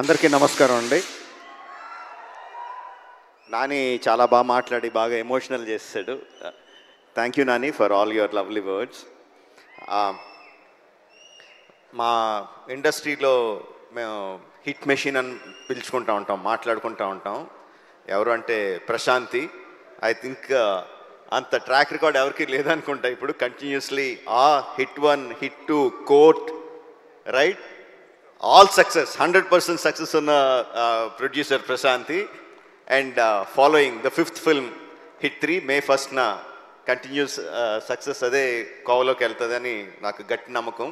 అందరికీ నమస్కారం అండి. నాని చాలా బాగా మాట్లాడి బాగా ఎమోషనల్ చేశాడు. Thank you Nani for all your lovely words. మా ఇండస్ట్రీలో మేము హిట్ మెషిన్ అని పిలుచుకుంటూ ఉంటాం, మాట్లాడుకుంటూ ఉంటాం. ఎవరు అంటే ప్రశాంతి. ఐ థింక్ అంత ట్రాక్ రికార్డ్ ఎవరికి లేదనుకుంటా. ఇప్పుడు continuously hit 1, hit 2, court, right, all success, 100% success on producer Prashanthi, and following the 5th film hit 3 May 1st na continuous success ade kavaloki veltadani naaku gatti namakam.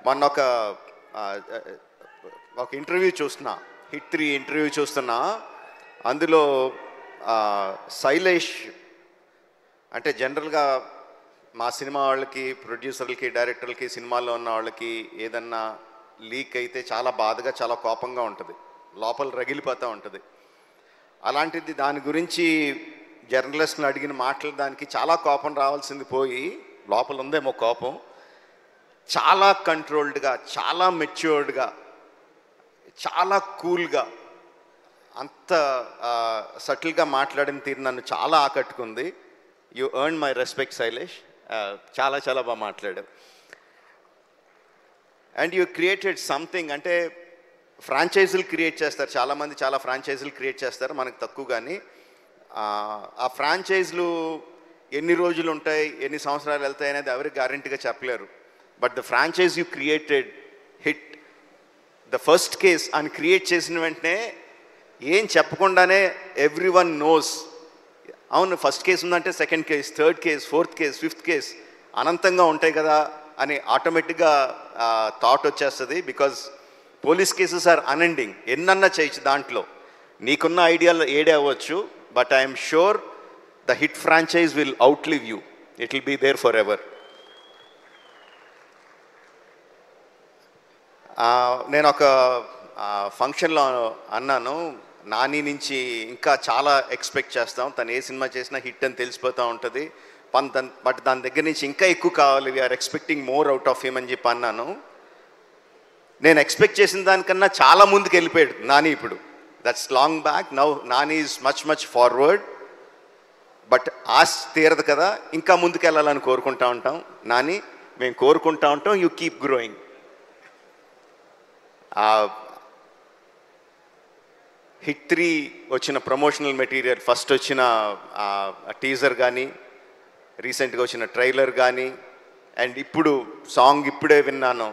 మొన్న ఒక interview చూస్తున్నా, hit 3 interview చూస్తున్నా. అందులో శైలేష్ అంటే జనరల్గా మా cinema వాళ్ళకి, ప్రొడ్యూసర్లకి, డైరెక్టర్లకి, సినిమాల్లో ఉన్న వాళ్ళకి ఏదన్నా లీక్ అయితే చాలా బాధగా, చాలా కోపంగా ఉంటుంది, లోపల రగిలిపోతూ ఉంటుంది. అలాంటిది దాని గురించి జర్నలిస్ట్ని అడిగిన మాటలు దానికి చాలా కోపం రావాల్సింది పోయి, లోపల ఉందేమో కోపం, చాలా కంట్రోల్డ్గా, చాలా మెచ్యూర్డ్గా, చాలా కూల్గా, అంత సటిల్గా మాట్లాడిన తీరు నన్ను చాలా ఆకట్టుకుంది. You earn my respect Shailesh. చాలా చాలా బాగా మాట్లాడారు. And you created something. అంటే ఫ్రాంచైజీలు క్రియేట్ చేస్తారు చాలామంది, చాలా ఫ్రాంచైజీలు క్రియేట్ చేస్తారు, మనకు తక్కువ. కానీ ఆ ఫ్రాంచైజీలు ఎన్ని రోజులు ఉంటాయి, ఎన్ని సంవత్సరాలు వెళ్తాయి అనేది ఎవరికి గ్యారంటీగా చెప్పలేరు. But the franchise you created hit the first case అని క్రియేట్ చేసిన వెంటనే ఏం చెప్పకుండానే ఎవ్రీ వన్ నోస్, అవును ఫస్ట్ కేసు ఉందంటే second case, third case, fourth case, fifth case అనంతంగా ఉంటాయి కదా అని ఆటోమేటిక్గా థాట్ వచ్చేస్తుంది. Because police cases are unending. ఎన్నన్నా చేయొచ్చు, దాంట్లో నీకున్న ఐడియాలు ఏడే అవ్వచ్చు. But I'm sure the hit franchise will outlive you. It will be there forever. నేను ఒక ఫంక్షన్లో అన్నాను, నాని నుంచి ఇంకా చాలా ఎక్స్పెక్ట్ చేస్తాం, తను ఏ సినిమా చేసినా హిట్ అని తెలిసిపోతూ ఉంటుంది, బట్ దాని దగ్గర నుంచి ఇంకా ఎక్కువ కావాలి, we are expecting more out of him అని చెప్పి అన్నాను. నేను ఎక్స్పెక్ట్ చేసిన దానికన్నా చాలా ముందుకు వెళ్ళిపోయాడు నాని ఇప్పుడు. That's long back. Now Nani is much much forward. But ఆశ తీరదు కదా, ఇంకా ముందుకు వెళ్ళాలని కోరుకుంటా ఉంటాం. నాని, మేము కోరుకుంటా ఉంటాం, యూ కీప్ గ్రోయింగ్. హిట్ 3 వచ్చిన ప్రమోషనల్ మెటీరియల్, ఫస్ట్ వచ్చిన టీజర్ కానీ, రీసెంట్గా వచ్చిన ట్రైలర్ కానీ, అండ్ ఇప్పుడు సాంగ్ ఇప్పుడే విన్నాను,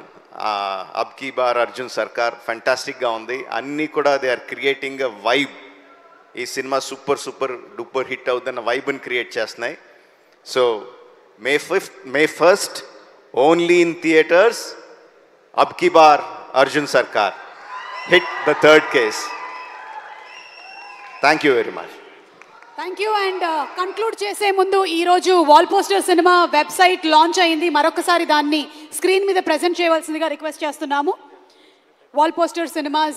అబ్ కీ బార్ అర్జున్ సర్కార్, ఫెంటాస్టిక్గా ఉంది. అన్నీ కూడా they are creating a vibe. ఈ cinema super super duper hit అవుతున్న వైబ్ని క్రియేట్ చేస్తున్నాయి. So May 1st only in theatres, అబ్ కీ బార్ Arjun Sarkar, hit the 3rd case. Thank you very much. Thank you. And conclude చేసే ముందు, ఈరోజు wall poster cinema website launch అయింది. మరొకసారి దాన్ని స్క్రీన్ మీద ప్రెజెంట్ చేయవలసిందిగా రిక్వెస్ట్ చేస్తున్నాము. Wall poster cinema